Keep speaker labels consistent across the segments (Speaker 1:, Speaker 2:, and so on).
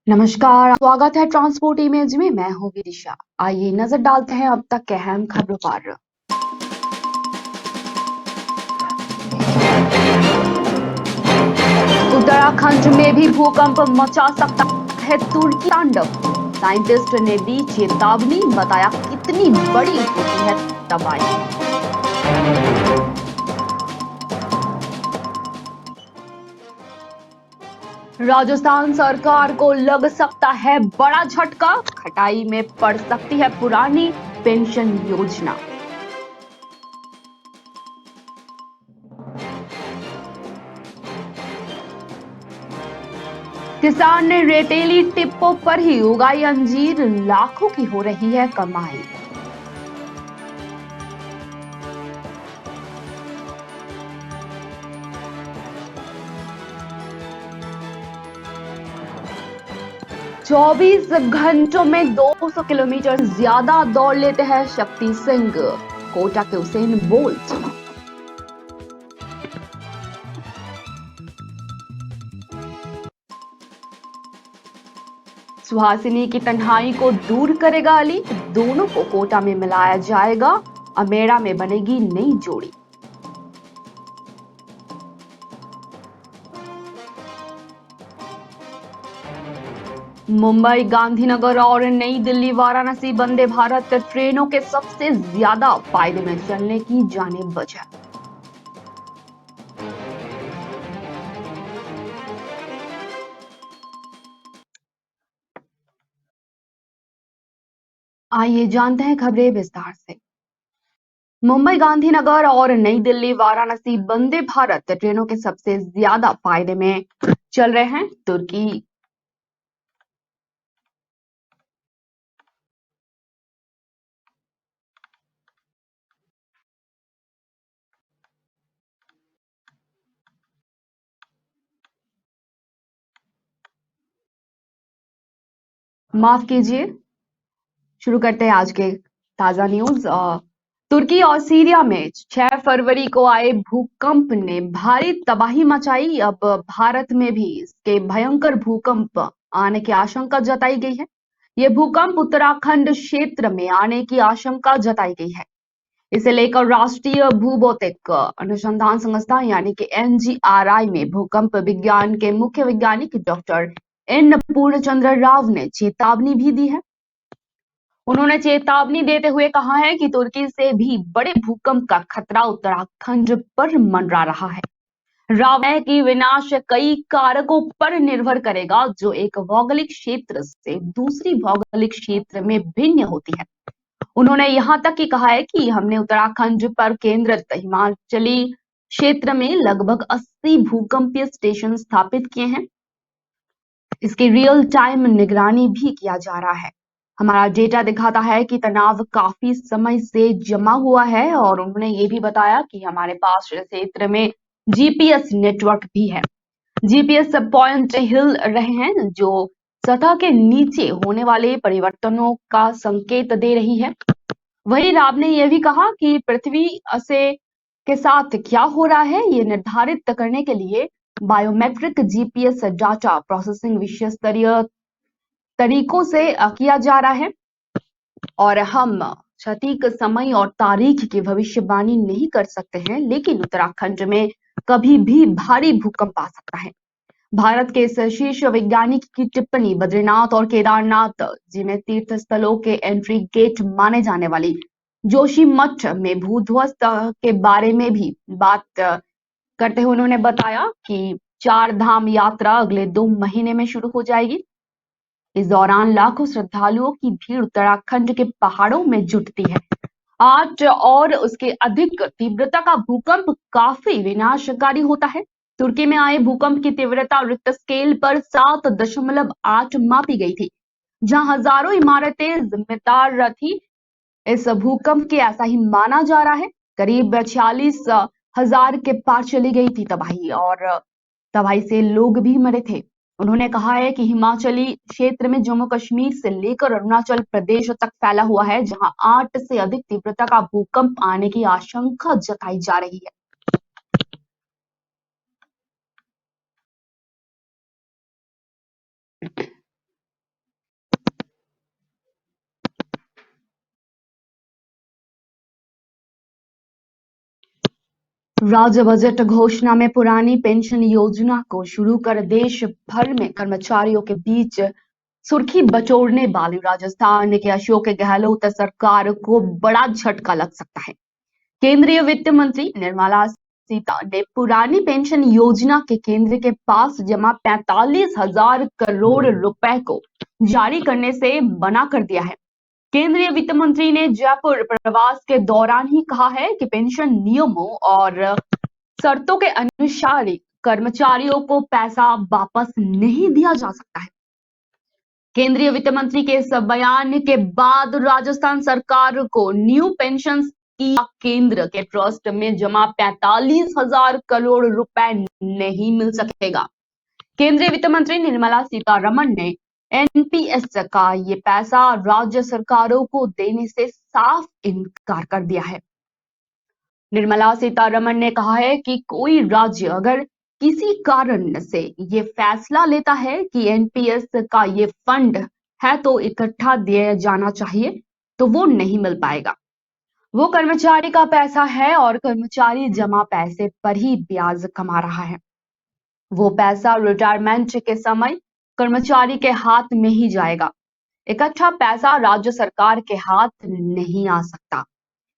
Speaker 1: नमस्कार, स्वागत है ट्रांसपोर्ट इमेज में। मैं हूं विदिशा। आइए नजर डालते हैं अब तक के अहम खबरों पर। उत्तराखंड में भी भूकंप मचा सकता है तुर्की तांडव। साइंटिस्ट ने दी चेतावनी, बताया कितनी बड़ी होती है तबाही। राजस्थान सरकार को लग सकता है बड़ा झटका, खटाई में पड़ सकती है पुरानी पेंशन योजना। किसान ने रेतीली टिप्पों पर ही उगाई अंजीर, लाखों की हो रही है कमाई। चौबीस घंटों में 200 किलोमीटर ज्यादा दौड़ लेते हैं शक्ति सिंह, कोटा के उसेन बोल्ट। सुहासिनी की तन्हाई को दूर करेगा अली, दोनों को कोटा में मिलाया जाएगा, अमेड़ा में बनेगी नई जोड़ी। मुंबई, गांधीनगर और नई दिल्ली वाराणसी वंदे भारत ट्रेनों के सबसे ज्यादा फायदे में चलने की जाने वजह। आइए जानते हैं खबरें विस्तार से। मुंबई, गांधीनगर और नई दिल्ली वाराणसी वंदे भारत ट्रेनों के सबसे ज्यादा फायदे में चल रहे हैं तुर्की। माफ कीजिए, शुरू करते हैं आज के ताजा न्यूज। तुर्की और सीरिया में 6 फरवरी को आए भूकंप ने भारी तबाही मचाई। अब भारत में भी इसके भयंकर भूकंप आने की आशंका जताई गई है। ये भूकंप उत्तराखंड क्षेत्र में आने की आशंका जताई गई है। इसे लेकर राष्ट्रीय भूभौतिक अनुसंधान संस्थान यानी कि एनजीआरआई में भूकंप विज्ञान के मुख्य वैज्ञानिक डॉक्टर एन पूर्णचंद्र राव ने चेतावनी भी दी है। उन्होंने चेतावनी देते हुए कहा है कि तुर्की से भी बड़े भूकंप का खतरा उत्तराखंड पर मंडरा रहा है। राव है कि विनाश कई कारकों पर निर्भर करेगा, जो एक भौगोलिक क्षेत्र से दूसरी भौगोलिक क्षेत्र में भिन्न होती है। उन्होंने यहाँ तक कि कहा है कि हमने उत्तराखंड पर केंद्रित हिमाचली क्षेत्र में लगभग 80 भूकंपीय स्टेशन स्थापित किए हैं। इसकी रियल टाइम निगरानी भी किया जा रहा है। हमारा डेटा दिखाता है कि तनाव काफी समय से जमा हुआ है, और उन्होंने ये भी बताया कि हमारे पास क्षेत्र में जीपीएस नेटवर्क भी है। जीपीएस पॉइंट हिल रहे हैं, जो सतह के नीचे होने वाले परिवर्तनों का संकेत दे रही है। वहीं राव ने यह भी कहा कि पृथ्वी से के साथ क्या हो रहा है, ये निर्धारित करने के लिए बायोमेट्रिक जीपीएस डाटा प्रोसेसिंग विश्व स्तरीय तरीकों से किया जा रहा है, और हम सटीक समय और तारीख की भविष्यवाणी नहीं कर सकते हैं, लेकिन उत्तराखंड में कभी भी भारी भूकंप आ सकता है। भारत के इस शीर्ष वैज्ञानिक की टिप्पणी बद्रीनाथ और केदारनाथ, जिन्हें तीर्थ स्थलों के एंट्री गेट माने जाने वाली जोशीमठ में भूध्वस्त के बारे में भी बात करते हुए उन्होंने बताया कि 4 धाम यात्रा अगले 2 महीने में शुरू हो जाएगी। इस दौरान लाखों श्रद्धालुओं की भीड़ उत्तराखंड के पहाड़ों में जुटती है। 8 और उसके अधिक तीव्रता का भूकंप काफी विनाशकारी होता है। तुर्की में आए भूकंप की तीव्रता रिक्टर स्केल पर 7.8 मापी गई थी, जहां हजारों इमारतें जिम्मेदार थी। इस भूकंप के ऐसा ही माना जा रहा है। करीब 46,000 के पार चली गई थी तबाही, और तबाही से लोग भी मरे थे। उन्होंने कहा है कि हिमाचली क्षेत्र में जम्मू कश्मीर से लेकर अरुणाचल प्रदेश तक फैला हुआ है, जहां 8 से अधिक तीव्रता का भूकंप आने की आशंका जताई जा रही है। राज्य बजट घोषणा में पुरानी पेंशन योजना को शुरू कर देश भर में कर्मचारियों के बीच सुर्खी बटोरने वाली राजस्थान के अशोक गहलोत सरकार को बड़ा झटका लग सकता है। केंद्रीय वित्त मंत्री निर्मला सीतारमण ने पुरानी पेंशन योजना के केंद्र के पास जमा 45,000 करोड़ रुपए को जारी करने से मना कर दिया है। केंद्रीय वित्त मंत्री ने जयपुर प्रवास के दौरान ही कहा है कि पेंशन नियमों और शर्तों के अनुसार कर्मचारियों को पैसा वापस नहीं दिया जा सकता है। केंद्रीय वित्त मंत्री के इस बयान के बाद राजस्थान सरकार को न्यू पेंशन केंद्र के ट्रस्ट में जमा 45,000 करोड़ रुपए नहीं मिल सकेगा। केंद्रीय वित्त मंत्री निर्मला सीतारमण ने एनपीएस का ये पैसा राज्य सरकारों को देने से साफ इनकार कर दिया है। निर्मला सीतारमण ने कहा है कि कोई राज्य अगर किसी कारण से ये फैसला लेता है कि एनपीएस का ये फंड है तो इकट्ठा दिया जाना चाहिए, तो वो नहीं मिल पाएगा। वो कर्मचारी का पैसा है और कर्मचारी जमा पैसे पर ही ब्याज कमा रहा है। वो पैसा रिटायरमेंट के समय कर्मचारी के हाथ में ही जाएगा। इकट्ठा पैसा राज्य सरकार के हाथ नहीं आ सकता,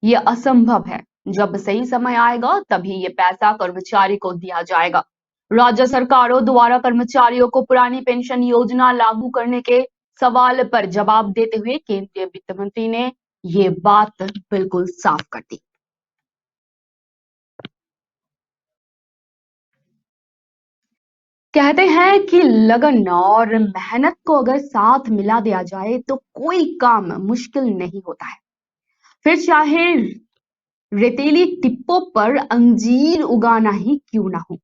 Speaker 1: ये असंभव है। जब सही समय आएगा तभी ये पैसा कर्मचारी को दिया जाएगा। राज्य सरकारों द्वारा कर्मचारियों को पुरानी पेंशन योजना लागू करने के सवाल पर जवाब देते हुए केंद्रीय वित्त मंत्री ने ये बात बिल्कुल साफ कर दी। कहते हैं कि लगन और मेहनत को अगर साथ मिला दिया जाए तो कोई काम मुश्किल नहीं होता है। फिर चाहे रेतीली टिप्पों पर अंजीर उगाना ही क्यों ना हो।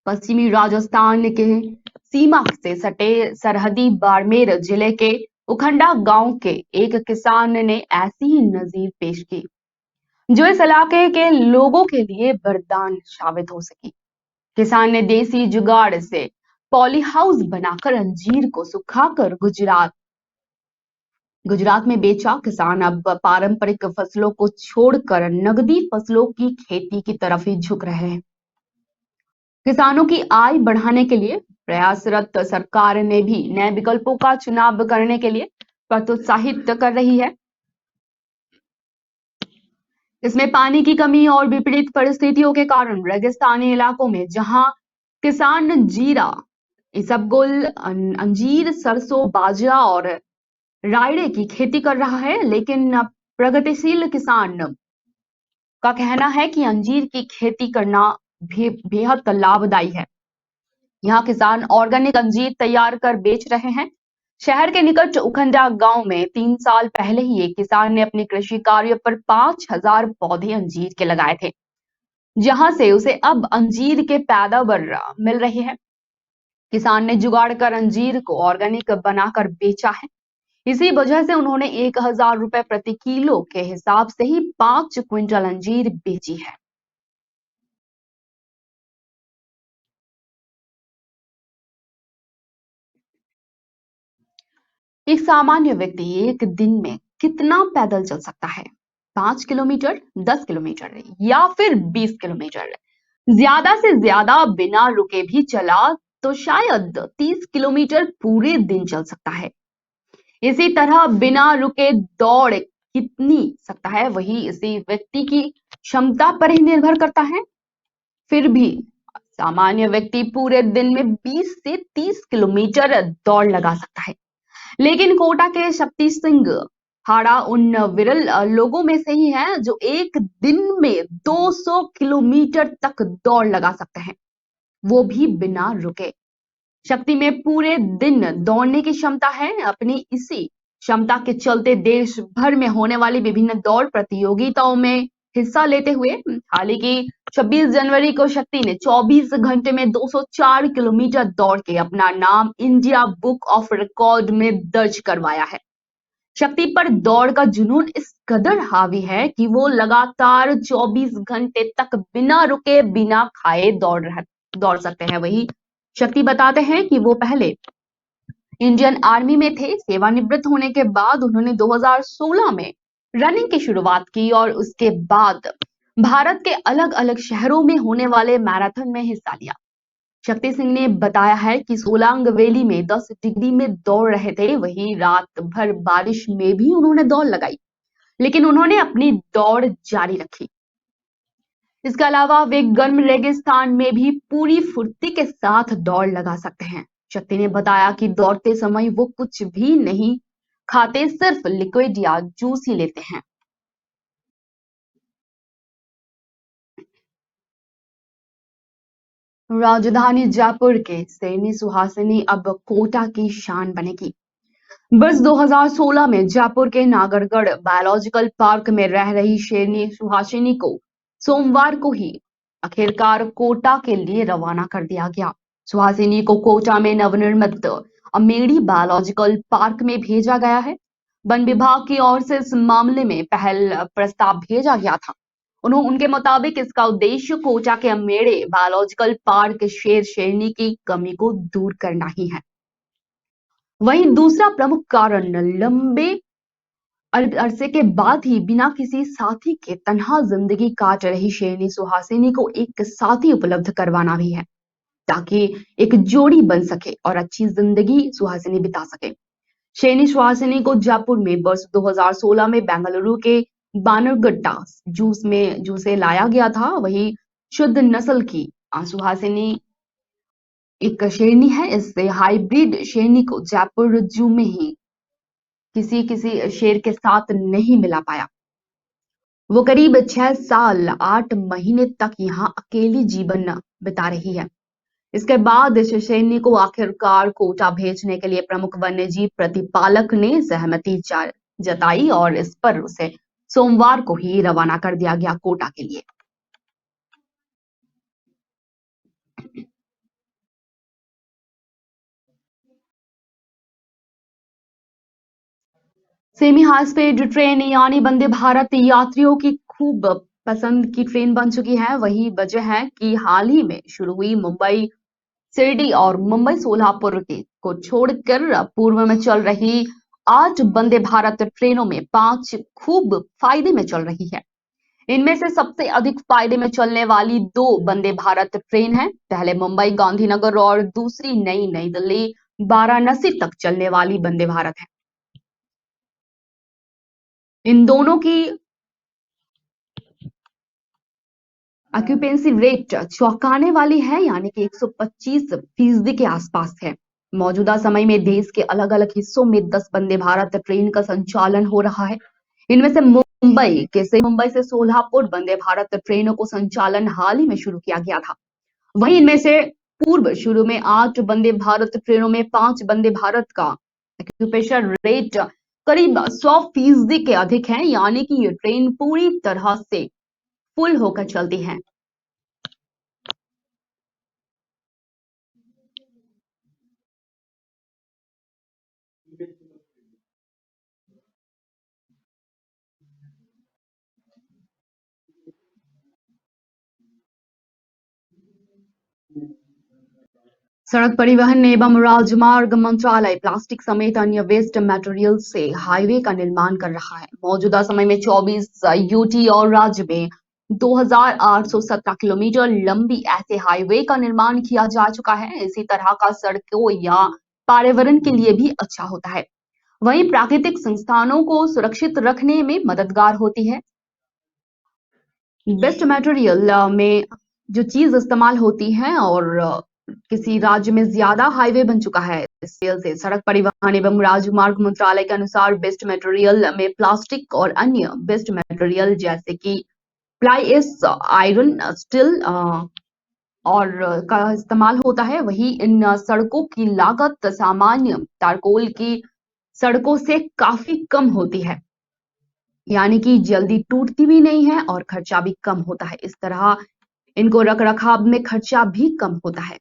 Speaker 1: पश्चिमी राजस्थान के सीमा से सटे सरहदी बाड़मेर जिले के उखंडा गांव के एक किसान ने ऐसी ही नजीर पेश की जो इस इलाके के लोगों के लिए वरदान साबित हो सकी। किसान ने देसी जुगाड़ से पॉली हाउस बनाकर अंजीर को सुखाकर गुजरात में बेचा। किसान अब पारंपरिक फसलों को छोड़कर नगदी फसलों की खेती की तरफ ही झुक रहे हैं। किसानों की आय बढ़ाने के लिए प्रयासरत सरकार ने भी नए विकल्पों का चुनाव करने के लिए प्रोत्साहित कर रही है। इसमें पानी की कमी और विपरीत परिस्थितियों के कारण रेगिस्तानी इलाकों में जहां किसान जीरा, इसबगोल, अंजीर, सरसों, बाजरा और रायड़े की खेती कर रहा है, लेकिन प्रगतिशील किसान का कहना है कि अंजीर की खेती करना भी बेहद लाभदायी है। यहाँ किसान ऑर्गेनिक अंजीर तैयार कर बेच रहे हैं। शहर के निकट उखंडा गांव में 3 साल पहले ही एक किसान ने अपने कृषि कार्य पर 5,000 पौधे अंजीर के लगाए थे, जहां से उसे अब अंजीर के पैदावार मिल रही है। किसान ने जुगाड़ कर अंजीर को ऑर्गेनिक बनाकर बेचा है। इसी वजह से उन्होंने 1,000 रुपए प्रति किलो के हिसाब से ही 5 क्विंटल अंजीर बेची है। एक सामान्य व्यक्ति एक दिन में कितना पैदल चल सकता है? 5 किलोमीटर, 10 किलोमीटर या फिर 20 किलोमीटर? ज्यादा से ज्यादा बिना रुके भी चला तो शायद 30 किलोमीटर पूरे दिन चल सकता है। इसी तरह बिना रुके दौड़ कितनी सकता है वही इसी व्यक्ति की क्षमता पर ही निर्भर करता है। फिर भी सामान्य व्यक्ति पूरे दिन में 20 से 30 किलोमीटर दौड़ लगा सकता है, लेकिन कोटा के शक्ति सिंह हाड़ा उन विरल लोगों में से ही है जो एक दिन में 200 किलोमीटर तक दौड़ लगा सकते हैं, वो भी बिना रुके। शक्ति में पूरे दिन दौड़ने की क्षमता है। अपनी इसी क्षमता के चलते देश भर में होने वाली विभिन्न दौड़ प्रतियोगिताओं में हिस्सा लेते हुए हालांकि 26 जनवरी को शक्ति ने 24 घंटे में 204 किलोमीटर दौड़ के अपना नाम इंडिया बुक ऑफ रिकॉर्ड में दर्ज करवाया है। शक्ति पर दौड़ का जुनून इस कदर हावी है कि वो लगातार 24 घंटे तक बिना रुके बिना खाए दौड़ सकते हैं। वही शक्ति बताते हैं कि वो पहले इंडियन आर्मी में थे। सेवानिवृत्त होने के बाद उन्होंने 2016 में रनिंग की शुरुआत की और उसके बाद भारत के अलग अलग शहरों में होने वाले मैराथन में हिस्सा लिया। शक्ति सिंह ने बताया है कि सोलांग वैली में 10 डिग्री में दौड़ रहे थे, वहीं रात भर बारिश में भी उन्होंने दौड़ लगाई, लेकिन उन्होंने अपनी दौड़ जारी रखी। इसके अलावा वे गर्म रेगिस्तान में भी पूरी फुर्ती के साथ दौड़ लगा सकते हैं। शक्ति ने बताया कि दौड़ते समय वो कुछ भी नहीं खाते, सिर्फ लिक्विड या जूस ही लेते हैं। राजधानी जयपुर के सैनी सुहासिनी अब कोटा की शान बनेगी। वर्ष 2016 में जयपुर के नागरगढ़ बायोलॉजिकल पार्क में रह रही शेरनी सुहासिनी को सोमवार को ही आखिरकार कोटा के लिए रवाना कर दिया गया। सुहासिनी को कोटा में नवनिर्मित अमेठी बायोलॉजिकल पार्क में भेजा गया है। वन विभाग की ओर से इस मामले में पहल प्रस्ताव भेजा गया था। उनके मुताबिक इसका उद्देश्य कोटा के अमेठी बायोलॉजिकल पार्क शेर शेरनी की कमी को दूर करना ही है। वहीं दूसरा प्रमुख कारण लंबे अरसे के बाद ही बिना किसी साथी के तन्हा जिंदगी काट रही शेरनी सुहासिनी को एक साथी उपलब्ध करवाना भी है, ताकि एक जोड़ी बन सके और अच्छी जिंदगी सुहासिनी बिता सके। शेरनी सुहासिनी को जयपुर में वर्ष 2016 में बेंगलुरु के बानरगट्टा जू से लाया गया था। वही शुद्ध नस्ल की सुहासिनी एक शेरनी है। इससे हाइब्रिड शेरनी को जयपुर जू में ही किसी किसी शेर के साथ नहीं मिला पाया। वो करीब 6 साल 8 महीने तक यहाँ अकेली जीवन बिता रही है। इसके बाद इस शेरनी को आखिरकार कोटा भेजने के लिए प्रमुख वन्यजीव प्रतिपालक ने सहमति जताई और इस पर उसे सोमवार को ही रवाना कर दिया गया कोटा के लिए। सेमी हाई स्पीड ट्रेन यानी वंदे भारत यात्रियों की खूब पसंद की ट्रेन बन चुकी है। वही वजह है कि हाल ही में शुरू हुई मुंबई शिरडी और मुंबई सोलापुर को छोड़कर पूर्व में चल रही 8 वंदे भारत ट्रेनों में 5 खूब फायदे में चल रही है। इनमें से सबसे अधिक फायदे में चलने वाली 2 वंदे भारत ट्रेन है। पहले मुंबई गांधीनगर और दूसरी नई नई दिल्ली वाराणसी तक चलने वाली वंदे भारत है। इन दोनों की ऑक्यूपेंसी रेट चौंकाने वाली है, यानी कि 125% के आसपास है। मौजूदा समय में देश के अलग अलग हिस्सों में 10 वंदे भारत ट्रेन का संचालन हो रहा है। इनमें से मुंबई से सोलापुर वंदे भारत ट्रेनों को संचालन हाल ही में शुरू किया गया था। वहीं इनमें से पूर्व शुरू में 8 वंदे भारत ट्रेनों में 5 वंदे भारत का ऑक्यूपेशन रेट करीब 100% के अधिक है, यानी कि ये ट्रेन पूरी तरह से फुल होकर चलती हैं। सड़क परिवहन एवं राजमार्ग मंत्रालय प्लास्टिक समेत अन्य वेस्ट मटेरियल से हाईवे का निर्माण कर रहा है। मौजूदा समय में 24 यूटी और राज्य में 2817 किलोमीटर लंबी ऐसे हाईवे का निर्माण किया जा चुका है। इसी तरह का सड़कों या पर्यावरण के लिए भी अच्छा होता है, वहीं प्राकृतिक संस्थानों को सुरक्षित रखने में मददगार होती है। बेस्ट मटेरियल में जो चीज इस्तेमाल होती है और किसी राज्य में ज्यादा हाईवे बन चुका है, इस वजह से सड़क परिवहन एवं राजमार्ग मंत्रालय के अनुसार बेस्ट मटेरियल में प्लास्टिक और अन्य बेस्ट मटेरियल जैसे कि प्लाई, आयरन, स्टील और का इस्तेमाल होता है। वहीं इन सड़कों की लागत सामान्य तारकोल की सड़कों से काफी कम होती है, यानी कि जल्दी टूटती भी नहीं है और खर्चा भी कम होता है। इस तरह इनको रख रखाव में खर्चा भी कम होता है।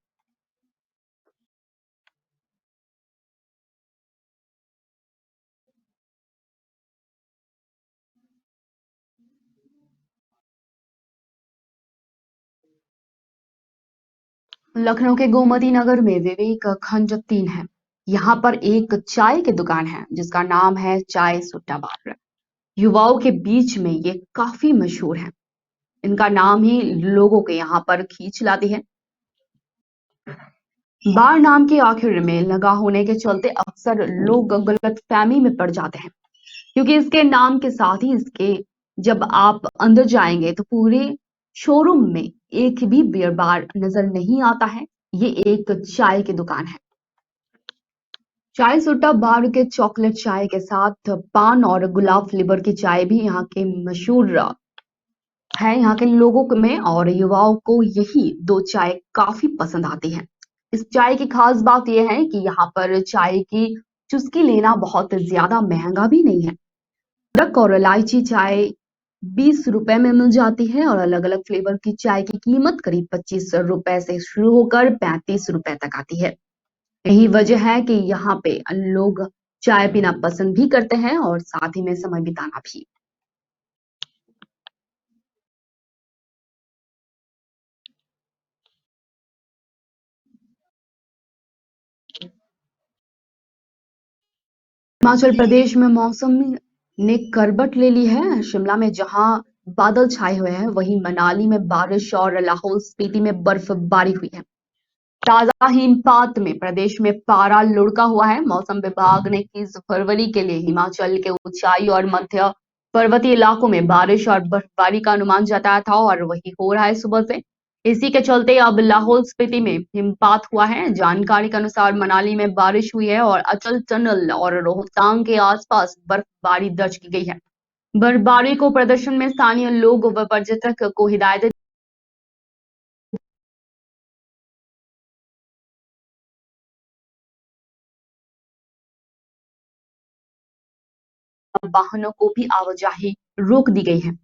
Speaker 1: लखनऊ के गोमती नगर में विवेक खंड 3 है। यहाँ पर एक चाय की दुकान है जिसका नाम है चाय सुट्टा बार। युवाओं के बीच में ये काफी मशहूर है। इनका नाम ही लोगों के यहाँ पर खींच लाती है। बार नाम के आखिर में लगा होने के चलते अक्सर लोग गलतफहमी में पड़ जाते हैं, क्योंकि इसके नाम के साथ ही इसके जब आप अंदर जाएंगे तो पूरे शोरूम में एक भी बियर बार नजर नहीं आता है। ये एक चाय की दुकान है। चाय सुट्टा बार के चॉकलेट चाय के साथ पान और गुलाब फ्लेवर की चाय भी यहाँ के मशहूर है। यहाँ के लोगों में और युवाओं को यही दो चाय काफी पसंद आती है। इस चाय की खास बात यह है कि यहाँ पर चाय की चुस्की लेना बहुत ज्यादा महंगा भी नहीं है। अदरक और इलायची चाय 20 रुपए में मिल जाती है और अलग अलग फ्लेवर की चाय की कीमत करीब 25 रुपए से शुरू होकर 35 रुपए तक आती है। यही वजह है कि यहाँ पे लोग चाय पीना पसंद भी करते हैं और साथ ही में समय बिताना भी। हिमाचल प्रदेश में मौसम ने करवट ले ली है। शिमला में जहां बादल छाए हुए हैं, वहीं मनाली में बारिश और लाहौल स्पीति में बर्फबारी हुई है। ताजा हिमपात में प्रदेश में पारा लुढ़का हुआ है। मौसम विभाग ने 21 फरवरी के लिए हिमाचल के ऊंचाई और मध्य पर्वतीय इलाकों में बारिश और बर्फबारी का अनुमान जताया था और वही हो रहा है सुबह से। इसी के चलते अब लाहौल स्पीति में हिमपात हुआ है। जानकारी के अनुसार मनाली में बारिश हुई है और अचल टनल और रोहतांग के आसपास बर्फबारी दर्ज की गई है। बर्फबारी को प्रदर्शन में स्थानीय लोग व पर्यटक को हिदायत वाहनों को भी आवाजाही रोक दी गई है।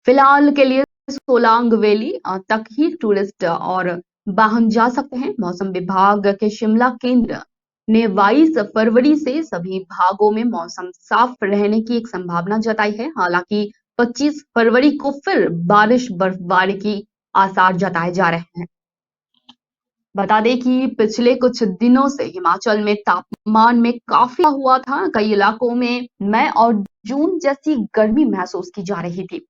Speaker 1: फिलहाल के लिए सोलांग वैली तक ही टूरिस्ट और वाहन जा सकते हैं। मौसम विभाग के शिमला केंद्र ने 22 फरवरी से सभी भागों में मौसम साफ रहने की एक संभावना जताई है। हालांकि 25 फरवरी को फिर बारिश बर्फबारी की आसार जताए जा रहे हैं। बता दें कि पिछले कुछ दिनों से हिमाचल में तापमान में काफी हुआ था। कई इलाकों में मई और जून जैसी गर्मी महसूस की जा रही थी।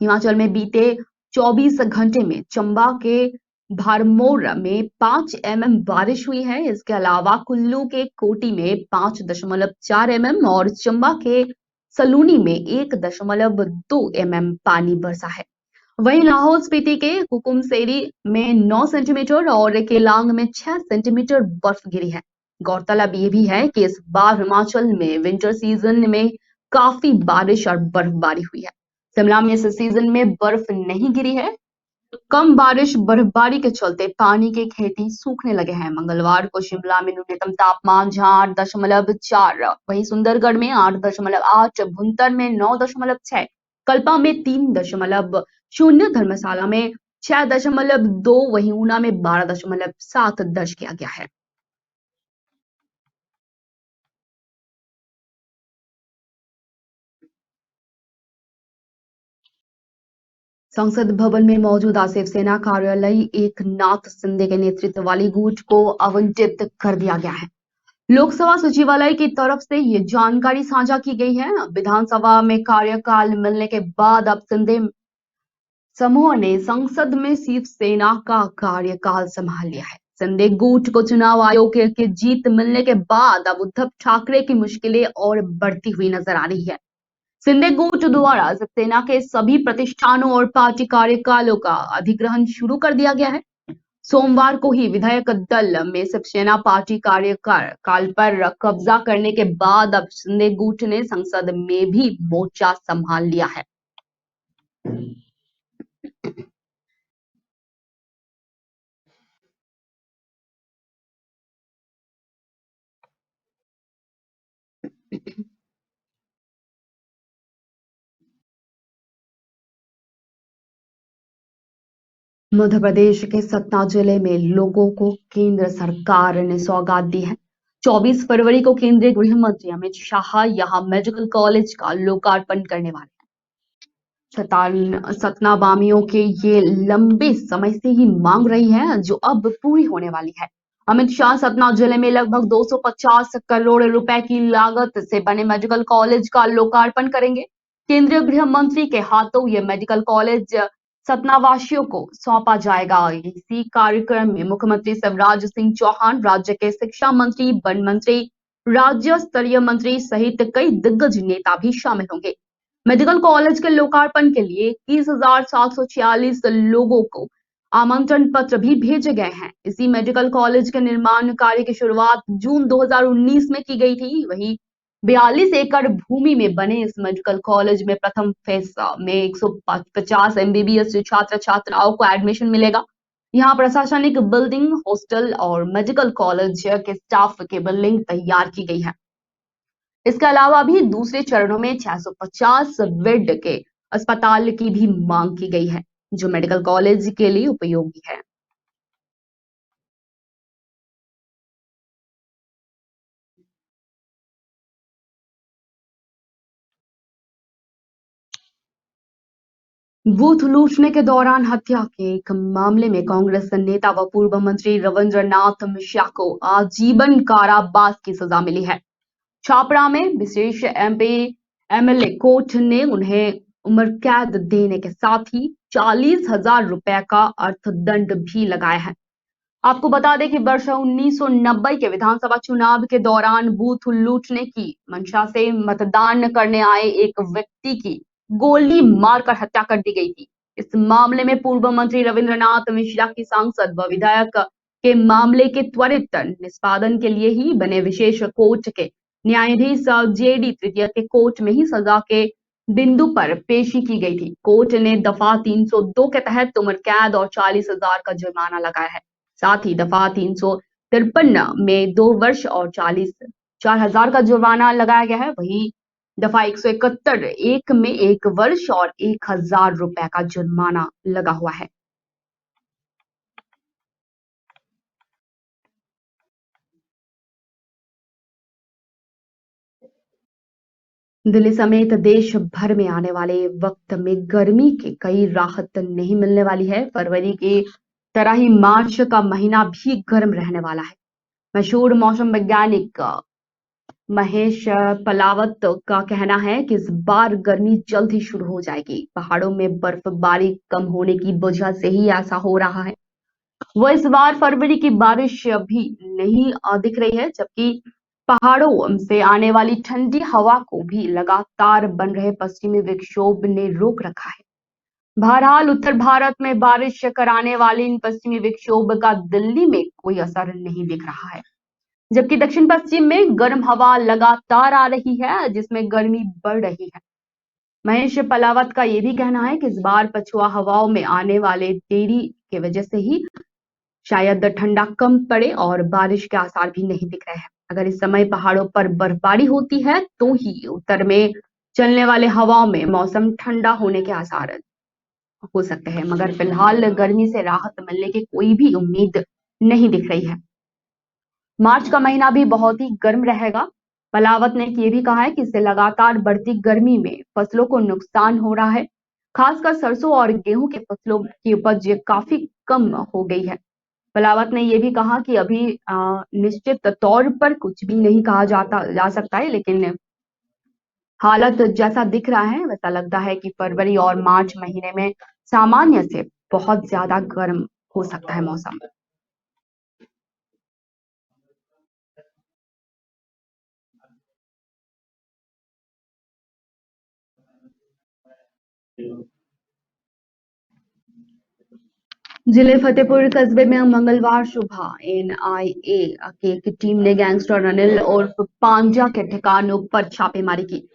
Speaker 1: हिमाचल में बीते 24 घंटे में चंबा के भरमौर में 5 mm बारिश हुई है। इसके अलावा कुल्लू के कोटी में 5.4 mm और चंबा के सलूनी में 1.2 mm पानी बरसा है। वहीं लाहौल स्पीति के कुकुमसेरी में 9 सेंटीमीटर और केलांग में 6 सेंटीमीटर बर्फ गिरी है। गौरतलब ये भी है कि इस बार हिमाचल में विंटर सीजन में काफी बारिश और बर्फबारी हुई है। शिमला में इस सीजन में बर्फ नहीं गिरी है। कम बारिश बर्फबारी के चलते पानी के खेती सूखने लगे हैं। मंगलवार को शिमला में न्यूनतम तापमान जहां 8.4, वहीं सुंदरगढ़ में 8.8, भुंतर में 9.6, कल्पा में 3.0, धर्मशाला में 6.2, वहीं ऊना में 12.7 दर्ज किया गया है। संसद भवन में मौजूदा शिवसेना कार्यालय एकनाथ शिंदे के नेतृत्व वाली गुट को आवंटित कर दिया गया है। लोकसभा सचिवालय की तरफ से ये जानकारी साझा की गई है। विधानसभा में कार्यकाल मिलने के बाद अब शिंदे समूह ने संसद में शिवसेना का कार्यकाल संभाल लिया है। शिंदे गुट को चुनाव आयोग की जीत मिलने के बाद अब उद्धव ठाकरे की मुश्किलें और बढ़ती हुई नजर आ रही है। शिंदे गुट द्वारा शिवसेना के सभी प्रतिष्ठानों और पार्टी कार्यकालों का अधिग्रहण शुरू कर दिया गया है। सोमवार को ही विधायक दल में शिवसेना पार्टी कार्यकाल पर कब्जा करने के बाद अब शिंदे गुट ने संसद में भी मोर्चा संभाल लिया है। मध्य प्रदेश के सतना जिले में लोगों को केंद्र सरकार ने सौगात दी है। 24 फरवरी को केंद्रीय गृह मंत्री अमित शाह यहां मेडिकल कॉलेज का लोकार्पण करने वाले हैं। सतना वामियों के ये लंबे समय से ही मांग रही है, जो अब पूरी होने वाली है। अमित शाह सतना जिले में लगभग 250 करोड़ रुपए की लागत से बने मेडिकल कॉलेज का लोकार्पण करेंगे। केंद्रीय गृह मंत्री के हाथों ये मेडिकल कॉलेज सतना वासियों को सौंपा जाएगा। इसी कार्यक्रम में मुख्यमंत्री शिवराज सिंह चौहान, राज्य के शिक्षा मंत्री, वन मंत्री, राज्य स्तरीय मंत्री सहित कई दिग्गज नेता भी शामिल होंगे। मेडिकल कॉलेज के लोकार्पण के लिए 21,746 लोगों को आमंत्रण पत्र भी भेजे गए हैं। इसी मेडिकल कॉलेज के निर्माण कार्य की शुरुआत जून 2019 में की गई थी। वहीं 42 एकड़ भूमि में बने इस मेडिकल कॉलेज में प्रथम फेज में 150 एमबीबीएस छात्र छात्राओं को एडमिशन मिलेगा। यहाँ प्रशासनिक बिल्डिंग, हॉस्टल और मेडिकल कॉलेज के स्टाफ की बिल्डिंग तैयार की गई है। इसके अलावा भी दूसरे चरणों में 650 बेड के अस्पताल की भी मांग की गई है, जो मेडिकल कॉलेज के लिए उपयोगी है। बूथ लूटने के दौरान हत्या के एक मामले में कांग्रेस नेता व पूर्व मंत्री रविंद्रनाथ मिश्रा को आजीवन कारावास की सजा मिली है। छापरा में विशेष एमएलए कोर्ट ने उन्हें उम्र कैद देने के साथ ही 40,000 रुपए का अर्थदंड भी लगाया है। आपको बता दें कि वर्ष 1990 के विधानसभा चुनाव के दौरान बूथ लूटने की मंशा से मतदान करने आए एक व्यक्ति की गोली मारकर हत्या कर दी गई थी। इस मामले में पूर्व मंत्री रविंद्रनाथ मिश्रा की सांसद व विधायक के मामले के त्वरित निष्पादन के लिए ही बने विशेष कोर्ट के न्यायाधीश जेडी तृतीय के कोर्ट में ही सजा के बिंदु पर पेशी की गई थी। कोर्ट ने दफा 302 के तहत उम्र कैद और 40,000 का जुर्माना लगाया है। साथ ही दफा 353 में 2 वर्ष और 4,000 का जुर्माना लगाया गया है। वहीं दफा 171 एक में 1 वर्ष और 1,000 रुपए का जुर्माना लगा हुआ है। दिल्ली समेत देश भर में आने वाले वक्त में गर्मी की कई राहत नहीं मिलने वाली है। फरवरी की तरह ही मार्च का महीना भी गर्म रहने वाला है। मशहूर मौसम वैज्ञानिक महेश पलावत का कहना है कि इस बार गर्मी जल्द ही शुरू हो जाएगी। पहाड़ों में बर्फबारी कम होने की वजह से ही ऐसा हो रहा है। वह इस बार फरवरी की बारिश भी नहीं दिख रही है, जबकि पहाड़ों से आने वाली ठंडी हवा को भी लगातार बन रहे पश्चिमी विक्षोभ ने रोक रखा है। बहरहाल उत्तर भारत में बारिश कराने वाले इन पश्चिमी विक्षोभ का दिल्ली में कोई असर नहीं दिख रहा है, जबकि दक्षिण पश्चिम में गर्म हवा लगातार आ रही है, जिसमें गर्मी बढ़ रही है। महेश पलावत का यह भी कहना है कि इस बार पछुआ हवाओं में आने वाले देरी की वजह से ही शायद ठंडा कम पड़े और बारिश के आसार भी नहीं दिख रहे हैं। अगर इस समय पहाड़ों पर बर्फबारी होती है तो ही उत्तर में चलने वाले हवाओं में मौसम ठंडा होने के आसार हो सकते हैं, मगर फिलहाल गर्मी से राहत मिलने की कोई भी उम्मीद नहीं दिख रही है। मार्च का महीना भी बहुत ही गर्म रहेगा। पलावत ने ये भी कहा है कि इससे लगातार बढ़ती गर्मी में फसलों को नुकसान हो रहा है। खासकर सरसों और गेहूं के फसलों की उपज काफी कम हो गई है। पलावत ने यह भी कहा कि अभी निश्चित तौर पर कुछ भी नहीं कहा जा सकता है, लेकिन हालत जैसा दिख रहा है वैसा लगता है कि फरवरी और मार्च महीने में सामान्य से बहुत ज्यादा गर्म हो सकता है मौसम। जिले फतेहपुर कस्बे में मंगलवार सुबह एनआईए की एक टीम ने गैंगस्टर अनिल उर्फ पांजा के ठिकानों पर छापेमारी की।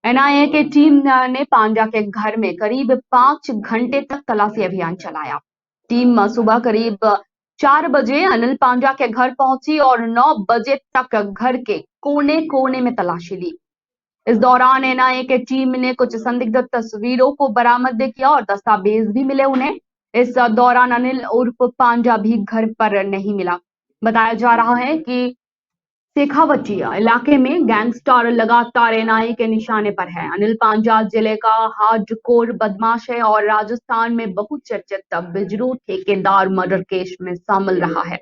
Speaker 1: एनआईए की टीम ने पांजा के घर में करीब 5 घंटे तक तलाशी अभियान चलाया। टीम सुबह करीब 4 बजे अनिल पांजा के घर पहुंची और 9 बजे तक घर के कोने कोने में तलाशी ली। इस दौरान एनआईए की टीम ने कुछ संदिग्ध तस्वीरों को बरामद किया और दस्तावेज भी मिले उन्हें। इस दौरान अनिल उर्फ पांजा भी घर पर नहीं मिला। बताया जा रहा है कि शेखावटिया इलाके में गैंगस्टर लगातार एनआईए के निशाने पर है। अनिल पांजा जिले का हार्डकोर बदमाश है और राजस्थान में बहुचर्चित बिजरू ठेकेदार मर्डर केस में शामिल रहा है।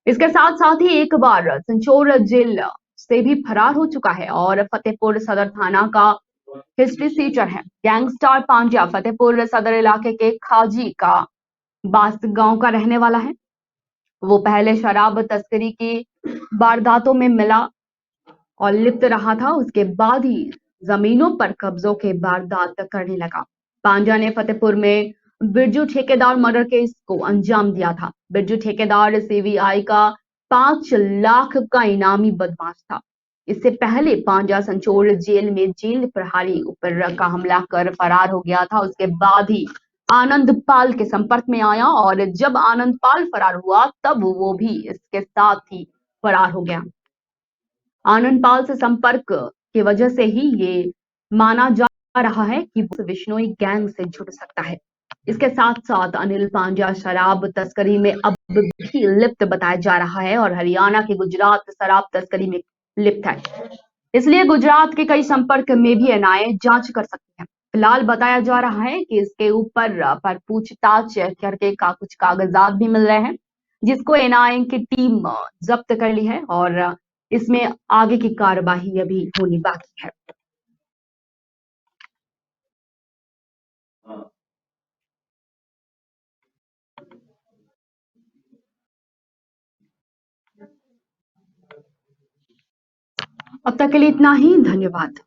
Speaker 1: इसके साथ साथ ही एक बार संचोर जेल से भी फरार हो चुका है और फतेहपुर सदर थाना का हिस्ट्री फीचर है। गैंगस्टर पांड्या फतेहपुर सदर इलाके के खाजी का बास गांव का रहने वाला है। वो पहले शराब तस्करी की वारदातों में मिला और लिप्त रहा था। उसके बाद ही जमीनों पर कब्जों के वारदात करने लगा। पांड्या ने फतेहपुर में बिरजू ठेकेदार मर्डर केस को अंजाम दिया था। बिरजू ठेकेदार सीबीआई का 5 लाख का इनामी बदमाश था। इससे पहले पांड्या संचोल जेल में जेल प्रहरी ऊपर का हमला कर फरार हो गया था। उसके बाद ही आनंद पाल के संपर्क में आया और जब आनंद पाल फरार हुआ तब वो भी इसके साथ ही फरार हो गया। आनंद पाल से संपर्क की वजह से ही ये माना जा रहा है कि वो विश्नोई गैंग से जुड़ सकता है। इसके साथ साथ अनिल पांड्या शराब तस्करी में अब भी लिप्त बताया जा रहा है और हरियाणा के गुजरात शराब तस्करी में लिप्त है। इसलिए गुजरात के कई संपर्क में भी एनआईए जांच कर सकती है। फिलहाल बताया जा रहा है कि इसके ऊपर पर पूछताछ करके कुछ कागजात भी मिल रहे हैं, जिसको एनआईए की टीम जब्त कर ली है और इसमें आगे की कार्यवाही अभी होनी बाकी है। अब तक के लिए इतना ही। धन्यवाद।